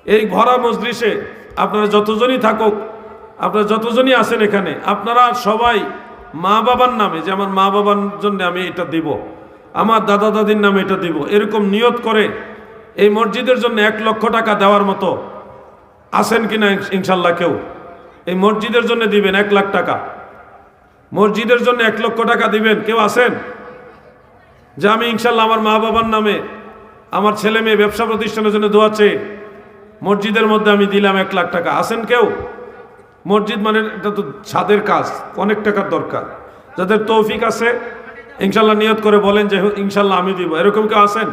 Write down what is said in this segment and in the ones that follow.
এই ভরা মজলিসে আপনারা যতজনই থাকুক, আপনারা যতজনই আছেন এখানে, আপনারা সবাই মা বাবার নামে, যে আমার মা বাবার জন্য আমি এটা দিব, আমার দাদা দাদির নামে এটা দিব, এরকম নিয়ত করে এই মসজিদের জন্য 1 লক্ষ টাকা দেওয়ার মতো আছেন কিনা ইনশাল্লাহ? কেউ এই মসজিদের জন্য দিবেন 1 লাখ টাকা, মসজিদের জন্য 1 লক্ষ টাকা দিবেন, কেউ আছেন? যে আমি ইনশাল্লাহ আমার মা বাবার নামে, আমার ছেলে মেয়ে ব্যবসা প্রতিষ্ঠানের জন্য দোয়া চেয়ে মসজিদের মধ্যে আমি দিলাম 1 লাখ টাকা, আছেন কেউ? মসজিদ মানে এটা তো ছাদের কাজ, অনেক টাকার দরকার। যাদের তৌফিক আছে ইনশাল্লাহ নিয়ত করে বলেন যে ইনশাল্লাহ আমি দিব, এরকম কেউ আছেন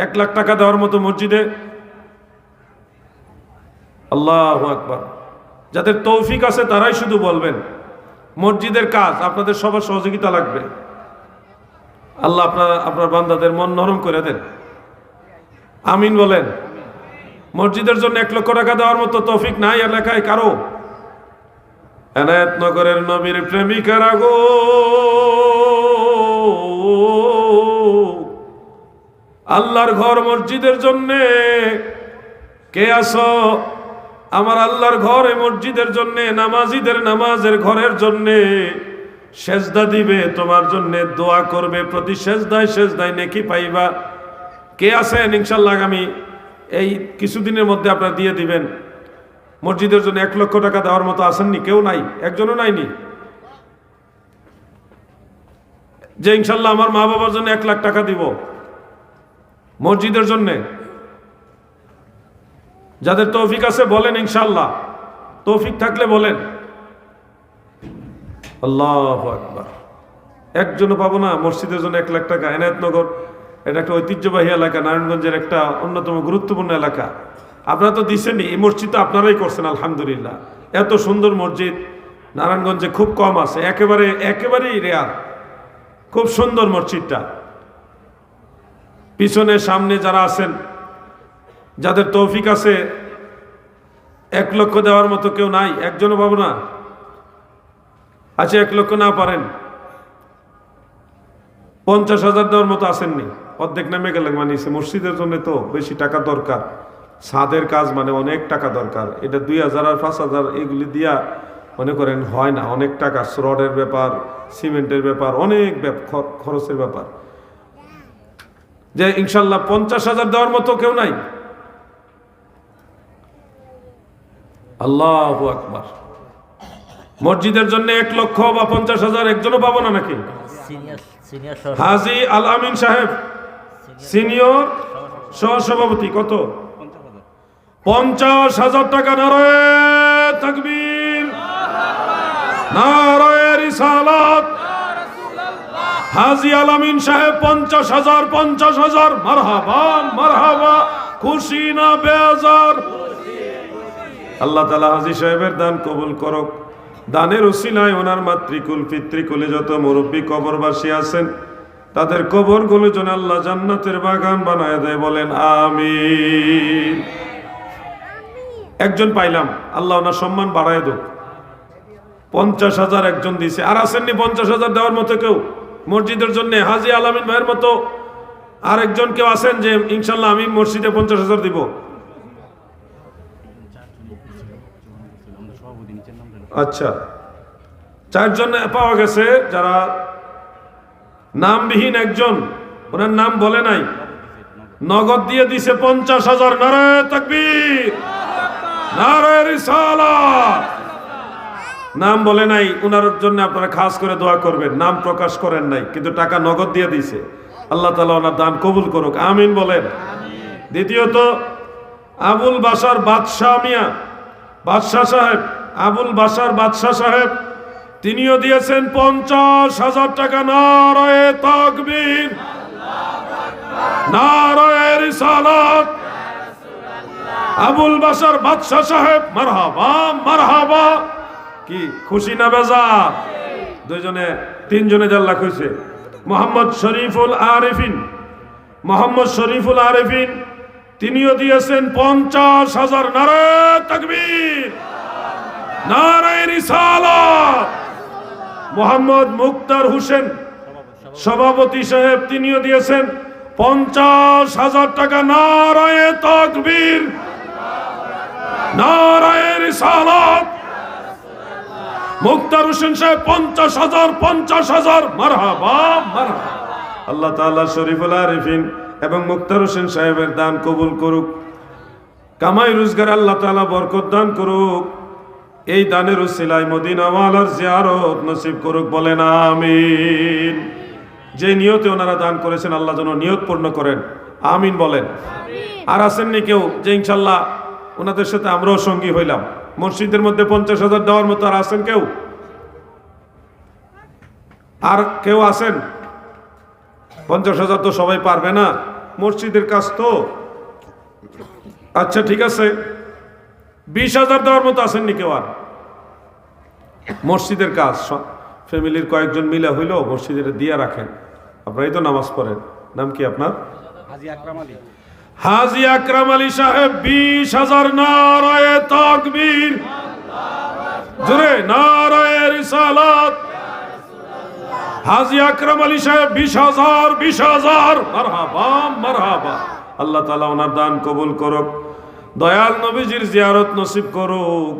1 লাখ টাকা দেওয়ার মতো মসজিদে? আল্লাহু আকবার। যাদের তৌফিক আছে তারাই শুধু বলবেন। মসজিদের কাজ, আপনাদের সবার সহযোগিতা লাগবে। আল্লাহ আপনার বান্দাদের মন নরম করে দেন, আমিন বলেন। মসজিদের জন্য 1 লক্ষ টাকা দেওয়ার মতো তৌফিক নাই এলাকায় কারো? এনায়েতনগরের নবীর প্রেমিকারা গো, আল্লাহর ঘর মসজিদের জন্যে কে আসো? আমার আল্লাহর ঘর এই মসজিদের জন্যে, নামাজিদের নামাজের ঘরের জন্যে সেজদা দিবে, তোমার জন্যে দোয়া করবে, প্রতি সেজদায় সেজদায় নেকি পাইবা। কে আছেন ইনশাল্লাহ আগামী এই কিছুদিনের মধ্যে আপনারা দিয়ে দিবেন? মসজিদের জন্য 1 লক্ষ টাকা দেওয়ার মতো আসেননি? কেউ নাই, একজনও নাইনি যে ইনশাল্লাহ আমার মা বাবার জন্য 1 লাখ টাকা দিব মসজিদের জন্য? যাদের তৌফিক আছে বলেন ইনশাল্লাহ, তৌফিক থাকলে বলেন। আল্লাহু আকবার। একজনও পাবো না মসজিদের জন্য 1 লাখ টাকা? এনায়েতনগর এটা একটা ঐতিহ্যবাহী এলাকা, নারায়ণগঞ্জের একটা অন্যতম গুরুত্বপূর্ণ এলাকা। আপনারা তো দিচ্ছেনই, এই মসজিদ তো আপনারাই করছেন আলহামদুলিল্লাহ। এত সুন্দর মসজিদ নারায়ণগঞ্জে খুব কম আছে, একেবারেই রেয়ার। খুব সুন্দর মসজিদটা। পিছনে সামনে যারা আছেন, যাদের তৌফিক আছে 1 লক্ষ দেওয়ার মতো কেউ নাই? একজনও পাবো না? আচ্ছা 1 লক্ষ না পারেন, 50,000 দেওয়ার মতো আসেননি? অর্ধেক নামে গেলেন। মানিয়েছে মসজিদের জন্য তো বেশি টাকা দরকার, ছাদের কাজ মানে অনেক টাকা দরকার। এটা 2,000 আর 5,000 এগুলি দিয়া মনে করেন হয় না, অনেক টাকা, রডের ব্যাপার, সিমেন্টের ব্যাপার, অনেক খরচের ব্যাপার। যে ইনশাল্লাহ 50,000 দেওয়ার মতো কেউ নাই? আল্লাহু আকবার। মসজিদের জন্য 1 লক্ষ বা 50,000 একজনও পাবো না নাকি? হাজী আল আমিন সাহেব সিনিয়র সহসভাপতি, কত? 50,000 টাকা। নারায়ে তাকবীর, নারায়ে রিসালাত। হাজী আল আমিন সাহেব 50,000। মারহাবা মারহাবা। খুশি না বেজার? আল্লাহ তাআলা হাজী সাহেবের দান কবুল করুক। দানের উসিলায় ওনার মাতৃকুল পিতৃকুলে যত মুরব্বী কবরবাসী আছেন তাদের কবরগুলো যেন আল্লাহ জান্নাতের বাগান বানায় দেয়, বলেন আমিন। একজন পাইলাম, আল্লাহ ওনার সম্মান বাড়ায় দেব। 50,000 একজন দিছে। আর আসেননি 50,000 দেওয়ার মতো কেউ মসজিদের জন্য? হাজী আল আমিন ভাইয়ের মতো আর একজন কেউ আছেন যে ইনশাল্লাহ আমি মসজিদে 50,000 দিব? আচ্ছা, 4 জন পাওয়া গেছে। যারা নামবিহীন, একজন ওনার নাম বলে নাই, নগদ দিয়ে দিছে 50,000। নারায়ে তাকবীর, নারায়ে রিসালাত। নাম বলে নাই, ওনার জন্য আপনারা খাস করে দোয়া করবেন। নাম প্রকাশ করেন নাই, কিন্তু টাকা নগদ দিয়ে দিছে। আল্লাহ তাআলা ওনার দান কবুল করুক, আমিন বলেন। দ্বিতীয়ত আবুল বাশার বাদশাহ মিয়া, বাদশাহ সাহেব, আবুল বাশার বাদশাহ সাহেব, তিনিও দিয়েছেন 50,000 টাকা। নারায়ে তাকবীর, নারায়ে রিসালাত। আবুল বাশার বাদশাহ সাহেব, মারহাবা মারহাবা। কি খুশি না বেজার? 2 জনে 3 জনে 4 লাখ হয়েছে। মোহাম্মদ শরীফুল আরেফিন, তিনিও দিয়েছেন 50,000। নারায়ে তাকবীর, নারায়ে রিসালাত। মোহাম্মদ মুক্তার হোসেন সভাপতি সাহেব, তিনিও দিয়েছেন 50,000 টাকা। নারায়ে তাকবীর, রিসালাত। মুক্তার হোসেন সাহেব 50,000 মারহাবা মারহাবা। আল্লাহ তাআলা শরীফুল আরিফিন এবং মুক্তার হোসেন সাহেবের দান কবুল করুক। কামাই রোজগার আল্লাহ তাআলা বরকত দান করুক। এই দানের উসিলায় মদিনা ওয়ালার জিয়ারত নসিব করুক, বলেন আমিন। যে নিয়তে ওনারা দান করেছেন আল্লাহ যেন নিয়ত পূর্ণ করেন, আমিন বলেন। আর আসেননি কেউ যে ইনশাল্লাহ ওনাদের সাথে আমরাও সঙ্গী হইলাম? মসজিদের মধ্যে 50,000 দেওয়ার মতো আর আছেন কেউ? আর কেউ আছেন? 50,000 তো সবাই পারবে না, মসজিদের কাজ তো। আচ্ছা ঠিক আছে, 20,000 দেওয়ার মতো আসেননি কেউ? আর মসজিদের কাজ ফ্যামিলির কয়েকজন মিলে হইলেও মসজিদে দিয়ে রাখেন। আপনারাই তো নামাজ পড়েন, নাম কি আপনার? হাজী আকরাম আলী সাহেব 20,000। নারায়ে তাকবীর, জোরে নারায়ে রিসালাত। হাজী আকরাম আলী সাহেব 20,000 মারহাবা মারহাবা। আল্লাহ তাআলা ওনার দান কবুল করুক, দয়াল নবীজির জিয়ারত নসিব করুক।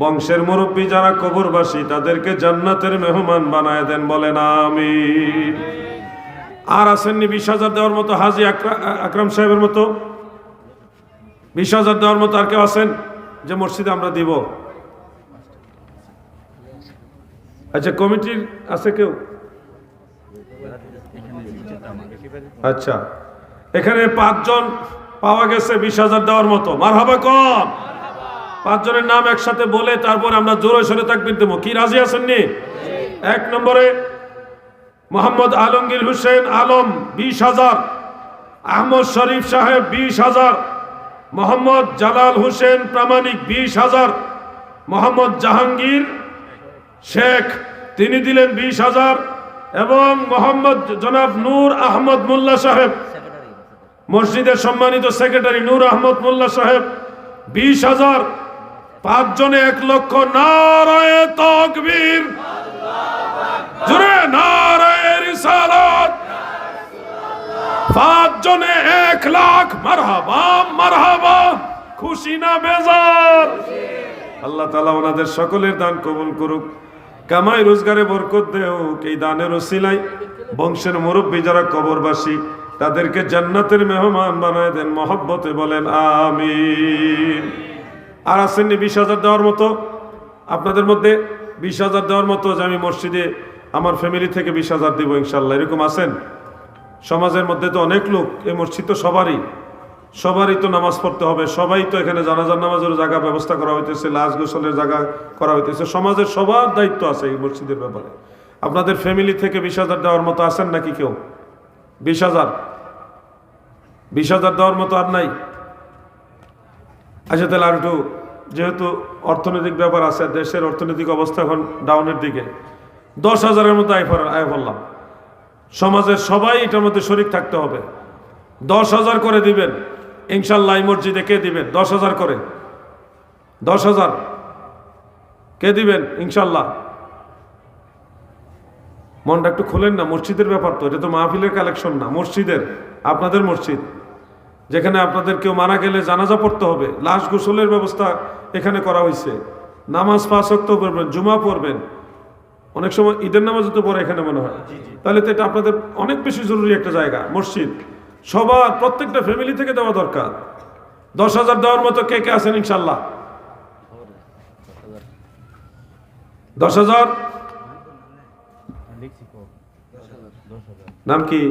বংশের মুরব্বী যারা কবরবাসী তাদেরকে জান্নাতের মেহমান বানায় দেন, বলেন আমিন। আর আসেননি 20,000 দেওয়ার মতো? হাজী আকরাম সাহেবের মতো 20,000 দেওয়ার মতো আর কেউ আছেন যে মসজিদে আমরা দিব? আচ্ছা, কমিটির আছে কেউ? আচ্ছা, এখানে 5 জন পাওয়া গেছে 20,000 দেওয়ার মতো, মারহাবা কম। 5 জনের নাম একসাথে বলে তারপর আমরা জোরে সোরে তাকবীর দেব। কি রাজি আছেননি? 1 নম্বরে মোহাম্মদ আলমগীর হোসেন আলম 20,000, আহমদ শরীফ সাহেব 20,000, মোহাম্মদ জালাল হোসেন প্রামাণিক 20,000, মোহাম্মদ জাহাঙ্গীর শেখ তিনি দিলেন 20,000 এবং মোহাম্মদ জনাব নূর আহমদ মোল্লা সাহেব, মসজিদের সম্মানিত সেক্রেটারি নূর আহমদ মোল্লা সাহেব 20,000। 5 জনে 1 লক্ষ। নারায়ে তাকবীর, জোরে নারায়ে রিসালাত। 5 জনে 1 লাখ, মারহাবা মারহাবা। খুশি না বেজার? আল্লাহ তাআলা ওনাদের সকলের দান কবুল করুক, কামাই রোজগারে বরকত দেউক। এই দানের ওসিলায় বংশের মুরব্বী যারা কবরবাসী তাদেরকে জান্নাতের মেহমান বানায় দেন, মহব্বতে বলেন আমিন। আর আসেননি 20,000 দেওয়ার মতো? আপনাদের মধ্যে 20,000 দেওয়ার মতো যে আমি মসজিদে আমার ফ্যামিলি থেকে 20,000 দিব ইনশাল্লাহ, এরকম আছেন? সমাজের মধ্যে তো অনেক লোক, এই মসজিদ তো সবারই তো নামাজ পড়তে হবে, সবাই তো এখানে জানাজার নামাজের জায়গা ব্যবস্থা করা হইতেছে, লাশ গোসলের জায়গা করা হইতেছে, সমাজের সবার দায়িত্ব আছে এই মসজিদের ব্যাপারে। আপনাদের ফ্যামিলি থেকে 20,000 দেওয়ার মতো আছেন নাকি কেউ? 20,000 দেওয়ার মতো আর নাই? আচ্ছা, তাহলে আর একটু, যেহেতু অর্থনৈতিক ব্যাপার আছে, দেশের অর্থনৈতিক অবস্থা এখন ডাউনের দিকে, 10,000-এর মতো আয় বললাম। সমাজের সবাই এটার মধ্যে শরিক থাকতে হবে। 10,000 করে দিবেন ইনশাল্লাহ। এই মসজিদে কে দিবেন 10,000 করে? 10,000 কে দিবেন ইনশাল্লাহ? মনটা একটু খোলেন না, মসজিদের ব্যাপার তো, এটা তো মাহফিলের কালেকশন না, মসজিদের, আপনাদের মসজিদ, যেখানে আপনাদের কেউ মারা গেলে জানাজা পড়তে হবে, লাশ গোসলের ব্যবস্থা এখানে করা হয়েছে, নামাজ 5 ওয়াক্ত পড়বেন, জুমা পড়বেন, অনেক সময় ঈদের নামাজও তো পড়ে এখানে মনে হয়। তাহলে তো এটা আপনাদের অনেক বেশি জরুরি একটা জায়গা মসজিদ, সবার প্রত্যেকটা ফ্যামিলি থেকে দেওয়া দরকার। 10,000 দেওয়ার মতো কে কে আছেন ইনশাল্লাহ? 10,000। নাম কি?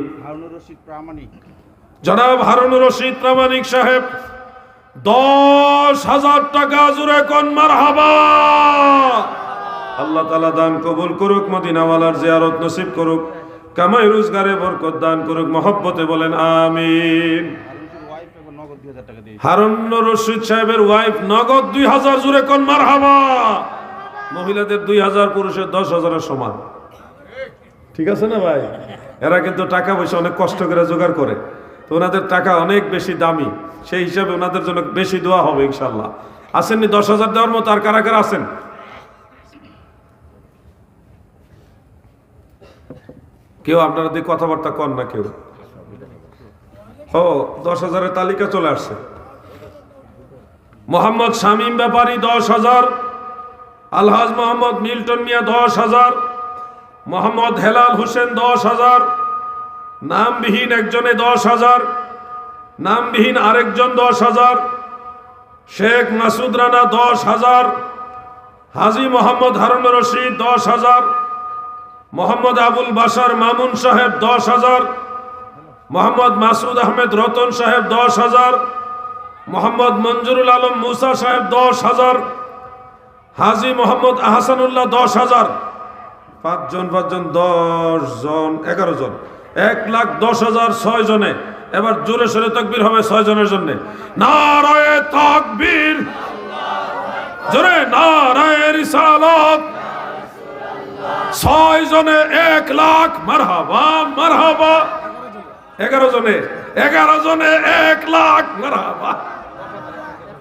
জনাব হারুনুর রশিদ প্রামাণিক সাহেব 10,000 টাকা। জোরে কোন মারহাবা। আল্লাহ তাআলা দান কবুল করুক, মদিনাওয়ালার জিয়ারত নসিব করুক, কামাই রোজগারে বরকত দান করুক, মহব্বতে বলেন আমিন। হারুনুর রশিদ সাহেবের ওয়াইফ নগদ 2,000। জোরে কোন মারহাবা। মহিলাদের 2,000, পুরুষের 10,000-এর সমান। ঠিক আছে না ভাই? এরা কিন্তু টাকা পয়সা অনেক কষ্ট করে জোগাড় করে, তো ওনাদের টাকা অনেক বেশি দামি, সেই হিসাবে ওনাদের জন্য বেশি দোয়া হবে ইনশাল্লাহ। আসেননি 10,000 দেওয়ার মতো? আর কারা কারা আছেন? কেউ আপনারা দিয়ে কথাবার্তা কন না কেউ? ও 10,000-এর তালিকা চলে আসছে। মোহাম্মদ শামীম ব্যাপারী 10,000, আলহাজ মোহাম্মদ মিল্টন মিয়া 10,000, মোহাম্মদ হেলাল হোসেন 10,000, নামবিহীন একজনে 10,000, নামবিহীন আরেকজন 10,000, শেখ মাসুদ রানা 10,000, হাজী মোহাম্মদ হারুন রশিদ 10,000, মোহাম্মদ আবুল বাশার মামুন সাহেব 10,000, মোহাম্মদ মাসুদ আহমেদ রতন সাহেব 10,000, মোহাম্মদ মঞ্জুরুল আলম মুসা সাহেব 10,000, হাজী মোহাম্মদ আহসানুল্লাহ 10,000, 5 জন 10 জন 11 জন, 1,10,000 6 জনে। এবার জোরে সোরে তাকবীর হবে 6 জনের জন্য। নারায়ে তাকবীর, জোরে নারায়ে রিসালাত। 6 জনে 1,00,000 মারহাবা মারহাবা। 11 জনে 1,00,000 মারহাবা।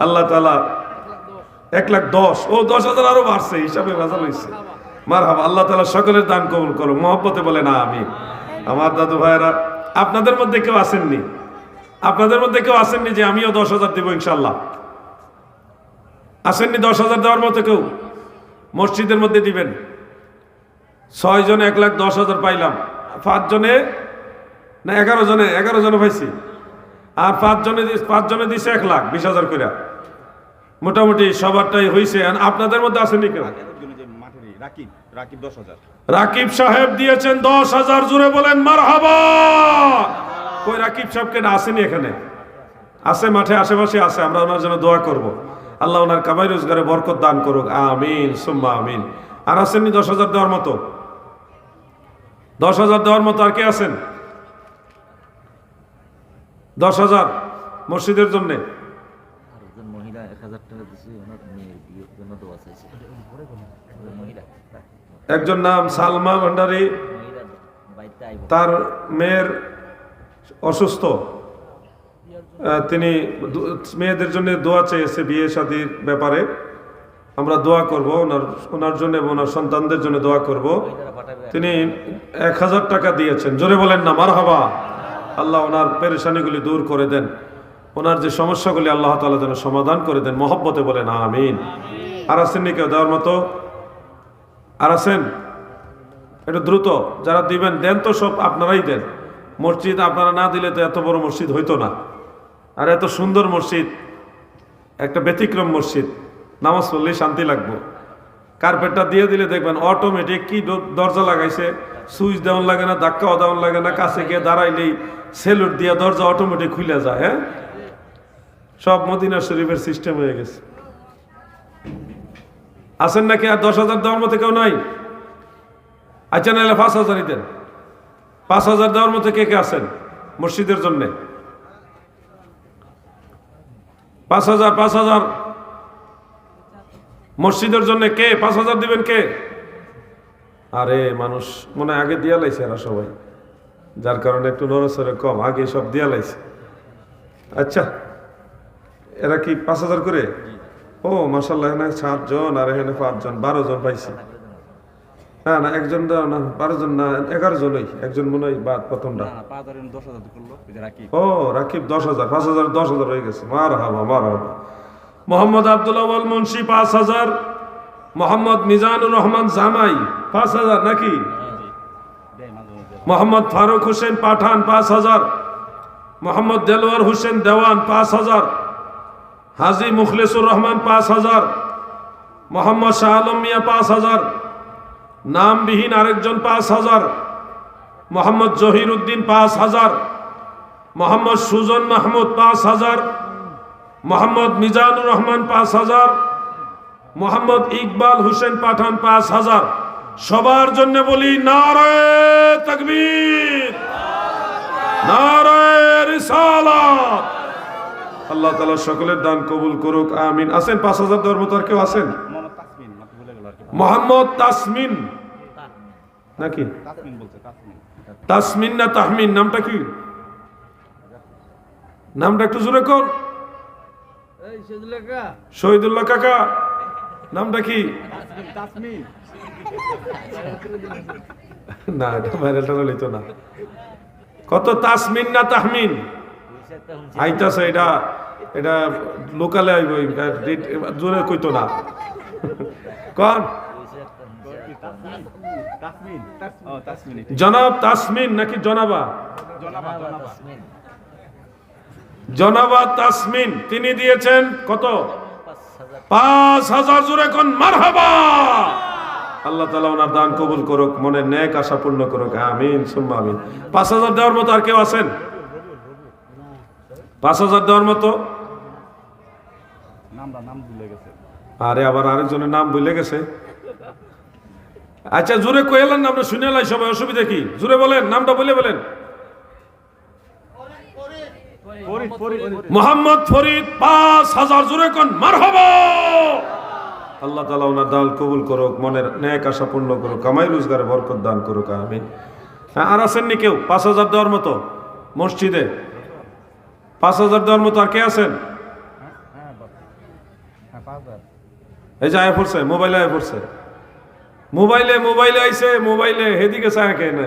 আল্লাহ তাআলা 1,10,000 ও 10,000 আরো বাড়ছে, হিসাবে ভেজাল হয়েছে। মারহাবা। আল্লাহ তাআলা সকলের দান কবুল করো, মহব্বতে বলেন আমিন। আমার দাদু ভাইরা, আপনাদের মধ্যে কেউ আসেননি? আপনাদের মধ্যে কেউ আসেননি যে আমিও 10,000 দিব ইনশাল্লাহ? আসেননি 10,000 দেওয়ার মতো কেউ? মসজিদের মধ্যে দিবেন। 6 জনে 1,10,000 পাইলাম। 5 জনে না 11 জনে পাইছি। আর 5 জনে দিছে 1,20,000 করে। মোটামুটি সবারটাই হয়েছে। আপনাদের মধ্যে আসেননি কেউ? রাকিব সাহেব দিয়েছেন 10,000, জুড়ে বলেন মারহাবা। কই রাকিব সাহেবকে না আসেনি? এখানে আছে, মাঠে আশেপাশে আছে। আমরা ওনার জন্য দোয়া করব, আল্লাহ ওনার কামাই রোজগারে বরকত দান করুক, আমিন সুম্মা আমিন। আর আসেননি 10,000 দেওয়ার মতো? 10,000 দেওয়ার মতো আর কে আছেন? 10,000 মসজিদের জন্য। মহিলা 1,000 টাকা দিয়েছে ওনার মেয়ের বিয়ের জন্য দোয়া চাইছে। একজন নাম সালমা ভান্ডারী, তার মেয়ের অসুস্থ, তিনি মেয়েদের জন্য দোয়া চেয়েছে বিয়ে শাদীর ব্যাপারে। আমরা দোয়া করব ওনার জন্য এবং ওনার সন্তানদের জন্য দোয়া করব। তিনি 1,000 টাকা দিয়েছেন, জোরে বলেন না মারহাবা। আল্লাহ ওনার পেরেশানিগুলি দূর করে দেন, ওনার যে সমস্যাগুলি আল্লাহ তাআলা যেন সমাধান করে দেন, মহব্বতে বলেন আমিন। আর আসেননি কেউ দেওয়ার মতো? আর আছেন? একটু দ্রুত যারা দিবেন দেন তো, সব আপনারাই দেন। মসজিদ আপনারা না দিলে তো এত বড় মসজিদ হইতো না। আর এত সুন্দর মসজিদ, একটা ব্যতিক্রম মসজিদ, নামাজ পড়লেই শান্তি লাগবে। কার্পেটটা দিয়ে দিলে দেখবেন অটোমেটিক কি দরজা লাগাইছে, সুইচ দেওয়ান লাগে না, ধাক্কাও দেওয়ান লাগে না, কাছে গিয়ে দাঁড়াইলেই সেলুট দিয়ে দরজা অটোমেটিক খুলে যায়। হ্যাঁ, সব মদিনা শরীফের সিস্টেম হয়ে গেছে। আছেন নাকি? আর 10,000 দেওয়ার মতো কেউ নাই? আচ্ছা, নাহলে 5,000 দেন। 5,000 দেওয়ার মতো কে কে আছেন মসজিদের জন্য? 5,000 মসজিদের জন্য কে? 5,000 দিবেন কে? আরে মানুষ মনে হয় আগে দিয়া লাইছে এরা সবাই, যার কারণে একটু নড়াচড়ে কম, আগে সব দিয়া লাইছে। আচ্ছা, এরা কি 5,000 করে? ও মাশাআল্লাহ, এখানে 7 জন আর এখানে 5 জন, 12 জন পাইছি। না একজন না, 12 জন না, 11 জনই। একজন মনে হয় বাদ প্রথমটা। ও রাকিব 10,000, 5,000 10,000 হয়ে গেছে। মারহাবা মারহাবা। মোহাম্মদ আব্দুল আউয়াল মুন্সি 5,000, মোহাম্মদ মিজানুর রহমান জামাই 5,000 নাকি? মোহাম্মদ ফারুক হোসেন পাঠান 5,000, মোহাম্মদ দেলোয়ার হোসেন দেওয়ান 5,000, হাজী মুখলেসুর রহমান 5,000, মোহাম্মদ শাহ আলম মিয়া 5,000, নামবিহীন আরেকজন 5,000, মোহাম্মদ জহির উদ্দিন 5,000, মোহাম্মদ সুজন মাহমুদ 5,000, মোহাম্মদ মিজানুর রহমান 5,000, মোহাম্মদ ইকবাল হোসেন পাঠান 5,000। সবার জন্য বলি নারায়ে তাকবীর, নারায়ে রিসালাত। আল্লাহ তাআলা সকলের দান কবুল করুক, আমিন। আছেন 5,000 দেওয়ার মতো আর কেউ আছেন? মোহাম্মদ তাসমিন নাকি? তাসমিন না তাহমিন? নামটা কি? নামটা একটু জোরে কর। শহীদুল্লাহ কাকা, নামটা কি? না, এটা ভাইরালটা লইতো না। কত তাসমিন না তাহমিন? আইতাছে, এটা লোকালে আইব, জোরে কইতো না। কন জনাব তাসমিন নাকি জনাবা? জনাবা তাসমিন, তিনি দিয়েছেন কত? 5,000। জোরে কোন মারহাবা। আল্লাহ তাআলা ওনার দান কবুল করুক, মনের নেক আশা পূর্ণ করুক, আমিন সুম্মা আমিন। 5,000 দেওয়ার মতো আর কেউ আছেন? 5,000 দেওয়ার মতো? আরে আবার আরেকজনের নাম ভুলে গেছে। আচ্ছা জোরে কইলেন না, আমরা শুনে লাই সবাই, অসুবিধা কি? জোরে বলেন, নামটা বলেন। মোহাম্মদ ফরিদ 5,000। জোরে কোন মারহাবা। আল্লাহ তাআলা ওনার দান কবুল করুক, মনের নেক আশা পূর্ণ করুক, কামাই রোজগারে বরকত দান করুক, আমিন। হ্যাঁ, আর আছেন নি কেউ 5,000 দেওয়ার মতো মসজিদে? 5,000 দেওয়ার মতো আর কে আছেন? এই যে আয়া পড়ছে, মোবাইলে আয়া পড়ছে, মোবাইলে আইছে, মোবাইলে হেদিকে চায় কে না,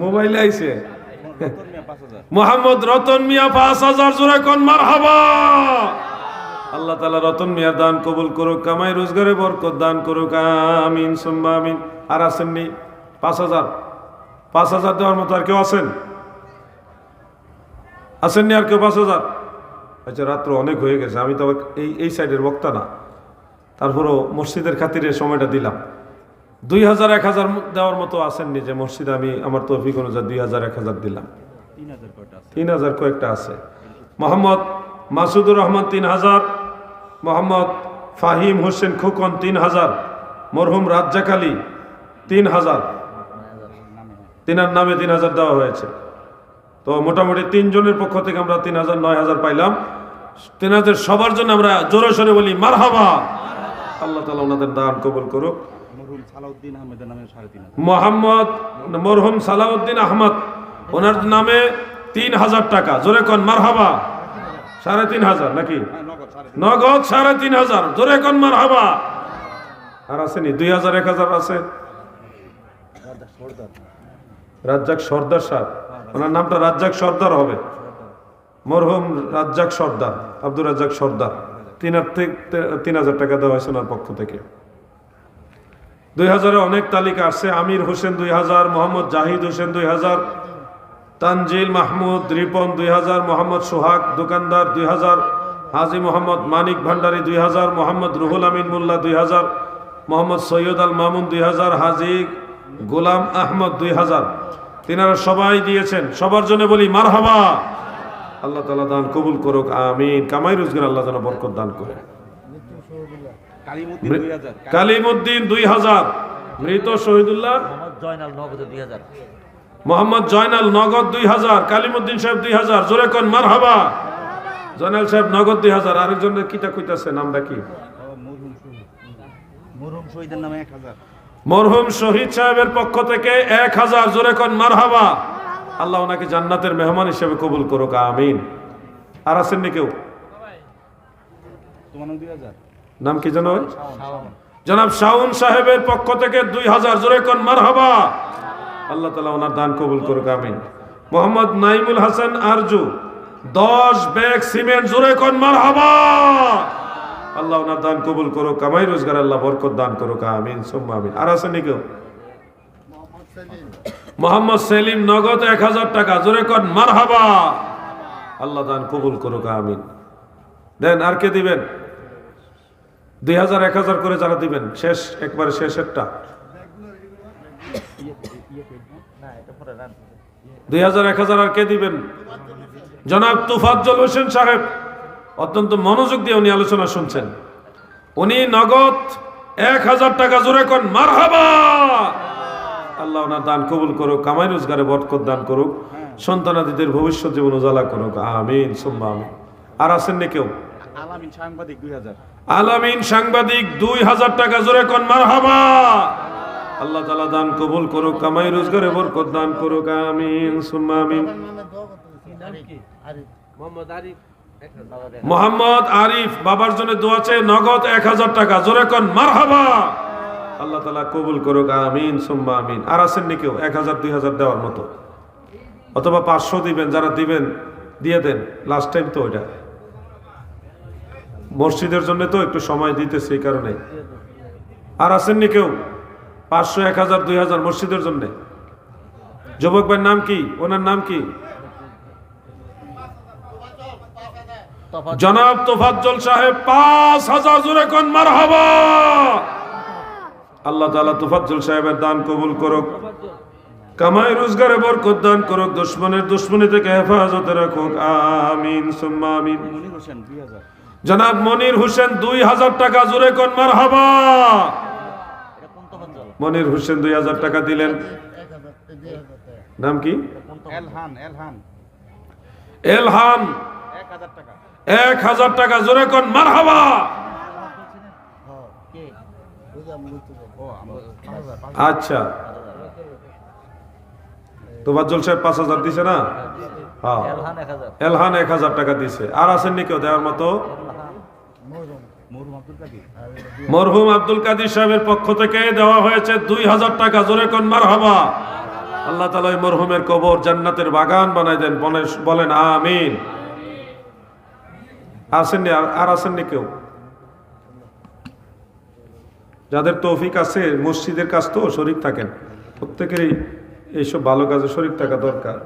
মোবাইলে আইছে। মোহাম্মদ রতন মিয়া 5,000। জোরে কোন মারহাবা। আল্লাহ তাআলা রতন মিয়ার দান কবুল করুক, কামাই রোজগারে বরকত দান করুক, আমিন সুম্মা আমিন। আর আসেননি 5,000? 5,000 দেওয়ার মতো আর কেউ আছেন? আসেননি আর কেউ 5,000? আচ্ছা, রাত্র অনেক হয়ে গেছে, আমি তো এই সাইডের বক্তা না, তারপরও মসজিদের খাতিরে সময়টা দিলাম। 2,000 1,000 দেওয়ার মতো আসেননি? যে মসজিদে আমি আমার তৌফিক অনুযায়ী 2,000 1,000 দিলাম। 3,000 কয়েকটা আছে। মোহাম্মদ মাসুদুর রহমান 3,000, মোহাম্মদ ফাহিম হোসেন খোকন 3,000, মরহুম রাজ্জাক আলী 3,000, তিনার নামে 3,000 দেওয়া হয়েছে। তো মোটামুটি 3 জনের পক্ষ থেকে আমরা 3,000 9,000 পাইলাম। 3,000 সবার জন্য আমরা জোরে সোরে বলি মারহাবা। আল্লাহ তাআলা ওনাদের দান কবুল করুক। মোহাম্মদ মরহুম সালাউদ্দিন আহমদ, ওনার নামে 3,000 টাকা। জোরে কোন মারহাবা। 3,500 নাকি? নগদ 3,500। জোরে কোন মারহাবা। আর আসেনি 2,000 1,000 আছে? রাজ্জাক সর্দার সাহেব, ওনার নামটা রাজ্জাক সর্দার হবে। মরহুম রাজ্জাক সর্দার, আব্দুর রাজ্জাক সর্দার, 3,000 টাকা দেওয়া হয়েছে ওনার পক্ষ থেকে। 2,000 অনেক তালিকা আসছে। আমির হোসেন 2,000, মোহাম্মদ জাহিদ হোসেন 2,000, তানজিল মাহমুদ রিপন 2,000, মোহাম্মদ সোহাগ দোকানদার 2,000, হাজি মোহাম্মদ মানিক ভান্ডারী 2,000, মোহাম্মদ রুহুল আমিন মোল্লা 2,000, মোহাম্মদ সৈয়দ আল মামুন 2,000, হাজি গোলাম আহমদ 2,000। তিনারা সবাই দিয়েছেন, সবার জন্য বলি মারহাবা। আল্লাহ তাআলা দান কবুল করুক, আমিন। কামাই রোজগার আল্লাহ তাআলা বরকত দান করে। কালিমউদ্দিন 2,000, মৃত শহীদুল্লাহ মোহাম্মদ জয়নাল নগদ 2,000, কালিমউদ্দিন সাহেব 2,000। জোরে কোন মারহাবা। জয়নাল সাহেব নগদ 2,000। আরেকজনের কিটা কইতাছে, নামটা কি? মরহুম শহীদ সাহেবের পক্ষ থেকে 1,000। জোরে কোন মারহাবা। আল্লাহ ওনাকে জান্নাতের মেহমান হিসেবে কবুল করুক, আমিন। আর আছেন নি কেউ? নাম কি জানো? জনাব শাওন সাহেবের পক্ষ থেকে 2,000। জোরে কোন মারহাবা। আল্লাহ তাআলা ওনার দান কবুল করুক, আমিন। Mohammad Naimul Hasan Arju 10 bag cement. জোরে কোন মারহাবা। আল্লাহ ওনার দান কবুল করুক, কামাই রোজগার আল্লাহ বরকত দান করুক, আমিন সুম্মা আমিন। আর আছেন নি কেউ? মোহাম্মদ সেলিম নগদ 1,000 টাকা। জোরে কোন মারহাবা। আল্লাহ দান কবুল করুক, আমিন। দেন, আর কে দিবেন? 2,000 1,000 করে যারা দিবেন, শেষ একবারে শেষেরটা 2,000 1,000 আর কে দিবেন? জনাব তুফাজ্জল হোসেন সাহেব, অত্যন্ত মনোযোগ দিয়ে উনি আলোচনা শুনছেন। উনি নগদ 1,000 টাকা। জোরে কোন মারহাবা। আল্লাহ ওনার দান কবুল করুক, কামাই রোজগারে বরকত দান করুক, সন্তানাদিদের ভবিষ্যৎ জীবন উজালা করুক, আমিন সুম্মা আমিন। আর আছেন নি কেউ? আলামিন সাংবাদিক 2,000। আলামিন সাংবাদিক 2,000 টাকা। জোরে কোন মারহাবা। আল্লাহ তাআলা দান কবুল করুক, কামাই রোজগারে বরকত দান করুক, আমিন সুম্মা আমিন। মোহাম্মদ আরিফ, বাবার জন্য দোয়া চেয়ে নগদ 1,000 টাকা। জোরে কোন মারহাবা। আল্লাহ তাআলা কবুল করুক, আমিন সুম্মা আমিন। আর আছেন নি কেউ 1,000 2,000 দেওয়ার মতো? অথবা 500 দিবেন, যারা দিবেন দিয়ে দেন, লাস্ট টাইম তো ওইটা। মসজিদের জন্য তো একটু সময় দিতেছে এই কারণে। আর আসেননি কেউ? 500, 1000, 2000 মসজিদের জন্য। যুবক ভাইয়ের নাম কি? ওনার নাম কি? জনাব তোফাজ্জল সাহেব 5000 জোরে কোন মারহাবা। আল্লাহ তাআলা তোফাজ্জল সাহেবের দান কবুল করুক, কামাই রোজগারে বরকত দান করুক, দুশমনের দুশমনি থেকে হেফাজতে রাখুক, আমিন সুম্মা আমিন। জনাব মনির হোসেন 2000 টাকা জোরে কোন মারহাবা। মনির হোসেন 2000 টাকা দিলেন। নাম কি? এলহান 1000 টাকা জোরে কোন মারহাবা। আচ্ছা, তোফাজ্জল সাহেব 5000 দিছে না? হ্যাঁ, এলহান 1000 টাকা দিছে। আর আসেননি কেউ দেওয়ার মতো? মরহুম আব্দুল কাদির সাহেবের পক্ষ থেকে দেওয়া হয়েছে 2000 টাকা জোরে কোন মারহাবা। আল্লাহ তাআলা ওই মরহুমের কবর জান্নাতের বাগান বানায় দেন, বলেন আমিন। আসেননি? আর আসেননি কেউ? যাদের তৌফিক আছে মসজিদের কাজ তো শরীক থাকেন, প্রত্যেকেরই এইসব ভালো কাজে শরীক থাকা দরকার।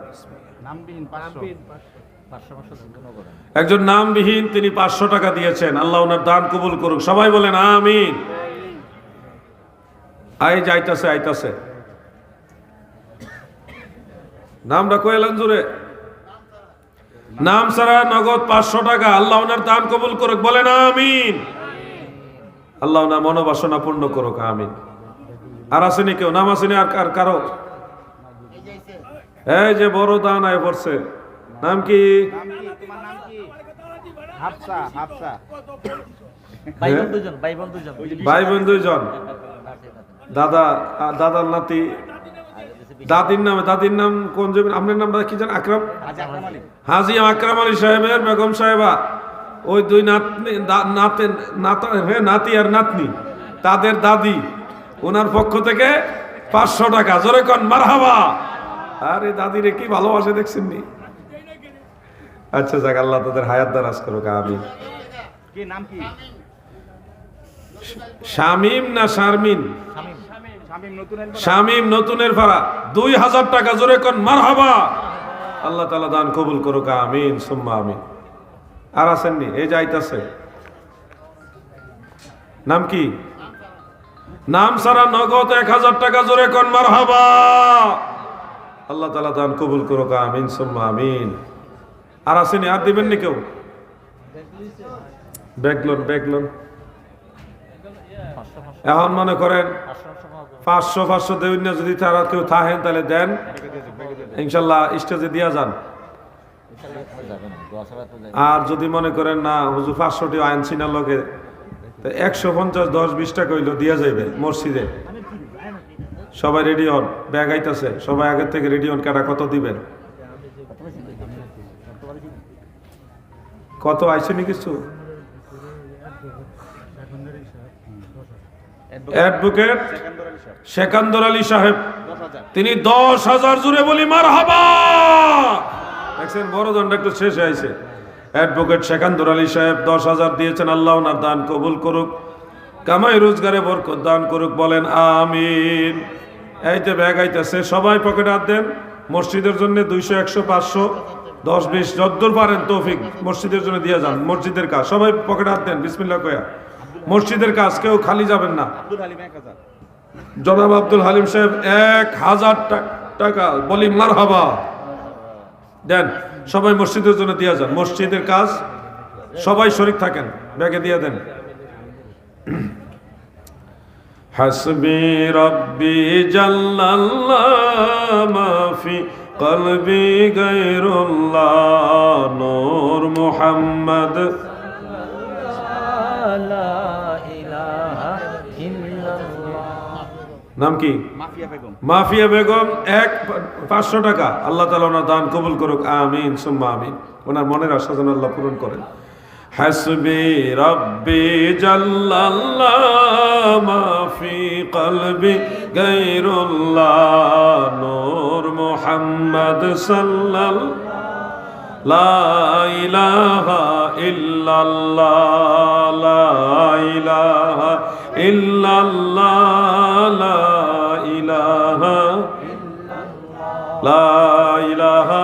একজন নামবিহীন, তিনি 500 টাকা দিয়েছেন, আল্লাহ ওনার দান কবুল করুক, সবাই বলেন আমিন। আইতাছে আইতাছে, নামটা কইলেন জোরে। নাম ছাড়া নগদ 500 টাকা, আল্লাহ ওনার দান কবুল করুক, বলেন আমিন। আল্লাহ ওনার মনোবাসনা পূর্ণ করুক, আমিন। আর আসেনি কেউ? নাম আসেনি আর কারো? এই যে বড় দান আয় পড়ছে, নাম কি? ভাই বোন দুইজন, দাদার নাতি, দাদির নাম কোন জমি? আপনার নামটা কি জান? আকরাম, হাজি আকরাম আলী সাহেবের বেগম সাহেবা, ওই দুই নাতি আর নাতনি, তাদের দাদি, ওনার পক্ষ থেকে 500 টাকা জোরে কোন মারহাবা। আরে দাদিরে কি ভালোবাসে দেখছেন নি? আচ্ছা যাক, আল্লাহ তাদের হায়াত দারাজ করুক, আমিন। শামিম না শারমিন? শামিম নতুনের ভাড়া 2000 টাকা জোরে কোন মারহাবা। আল্লাহ তাআলা দান কবুল করুক, আমিন সুম্মা আমিন। আর আসেননি? এই যাইতাছে, নাম কি? নাম সারা নগদ 1000 টাকা জোরে কোন মারহাবা। আল্লাহ তাআলা দান কবুল করুক, আমিন সুম্মা আমিন। আর আসেনি? আর দিবেন নি কেউ? ব্যাগলোন এখন মনে করেন 500 দেবেন না, যদি তারা কেউ থাকেন তাহলে দেন, ইনশাল্লাহ স্টেজে দিয়া যান। আর যদি মনে করেন না হুজুর 500টি আইন চিনার লোকে, 150, 10-20 টাকা হইলো দিয়া যাইবে মসজিদে। সবাই রেডি হন, ব্যাগ আইতাছে, সবাই আগের থেকে রেডি হন। কারা কত দিবেন? কত আইসেনি কিছু? অ্যাডভোকেট সেকান্দর আলী সাহেব, তিনি 10,000 জুড়ে বলি মারহাবা। দেখছেন বড় দণ্ড একটু শেষে আইছে। অ্যাডভোকেট সেকান্দর আলী সাহেব 10,000 দিয়েছেন, আল্লাহ ওনার দান কবুল করুক, কামাই রোজগারে বরকত দান করুক, বলেন আমিন। এইতে ব্যাগ আইতেছে, সবাই পকেটে হাত দেন। মসজিদের জন্য 200, 100, 500, 10, 20 যদ্দূর পারেন তৌফিক মসজিদের জন্য দিয়ে যান। মসজিদের কাজ সবাই পকেটে হাত দেন, বিসমিল্লাহ কয়া। মসজিদের কাজ, কেউ খালি যাবেন না। জনাব আব্দুল হালিম সাহেব 1000 টাকা বলি মারহাবা দেন, সবাই মসজিদের জন্য দিয়ে যান। মসজিদের কাজ সবাই শরীক থাকেন, ব্যাগে দিয়ে দেন। হাসবি রব্বি জাল্লাল্লাহ মাফি কলবি গায়রুল্লাহ, নূর মুহাম্মদ নাম কি? মাফিয়া বেগম 500 টাকা। আল্লাহ তাআলা ওনার দান কবুল করুক, আমিন সুম্মা আমিন। ওনার মনের আশা যেন আল্লাহ পূরণ করেন। হাসবি রব্বি জাল্লাল্লাহ মাফি কলবি গায়রুল্লাহ, নূর মুহাম্মদ সাল্লাল্লাহু লা ইলাহা ইল্লাল্লাহ লা ইলাহা ইল্লাল্লাহ লা ইলাহা লা ইলাহা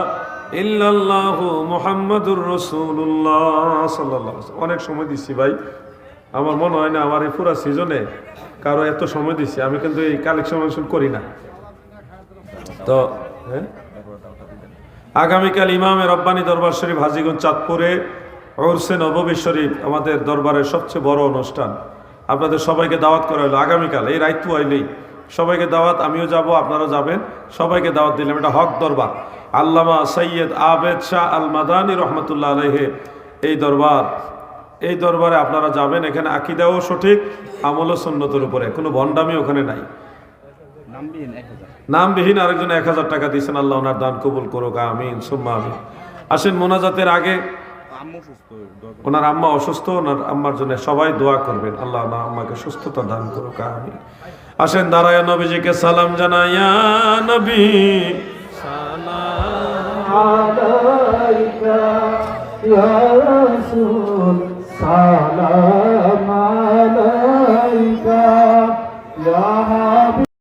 ইল্লাল্লাহু মুহাম্মাদুর রাসূলুল্লাহ সাল্লাল্লাহু আলাইহি ওয়াসাল্লাম। অনেক সময় দিচ্ছি ভাই, আমার মনে হয় না আমার এই পুরো সিজনে কারো এত সময় দিচ্ছি। আমি কিন্তু এই কালেকশন করি না তো। হ্যাঁ, আগামীকাল ইমামে রব্বানী দরবার শরীফ হাজীগঞ্জ চাঁদপুরে ওরসে নববী শরীফ আমাদের দরবারের সবচেয়ে বড় অনুষ্ঠান। আপনাদের সবাইকে দাওয়াত করা হলো আগামীকাল, এই রাইতু আইলেই সবাইকে দাওয়াত, আমিও যাব, আপনারাও যাবেন, সবাইকে দাওয়াত দিলাম। এটা হক দরবার, আল্লামা সৈয়দ আবেদ শাহ আল মাদানী রহমতুল্লাহ আলাইহে এই দরবারে আপনারা যাবেন। এখানে আকিদাও সঠিক, আমলও সুন্নতের উপরে, কোনো ভণ্ডামি ওখানে নাই। নামবিহীন আরেকজন 1000 টাকা দিয়েছেন, আল্লাহ ওনার দান কবুল করুক, আমিন সুম্মা আমিন। আসেন, মোনাজাতের আগে ওনার আম্মা অসুস্থ, ওনার আম্মার জন্য সবাই দোয়া করবেন, আল্লাহ ওনার আম্মাকে সুস্থতা দান করুক, আমিন। আসেন, দাঁড়ায় নবীজিকে সালাম জানাইয়া, নবী সালাম আলাইকা ইয়া রাসূল সালাম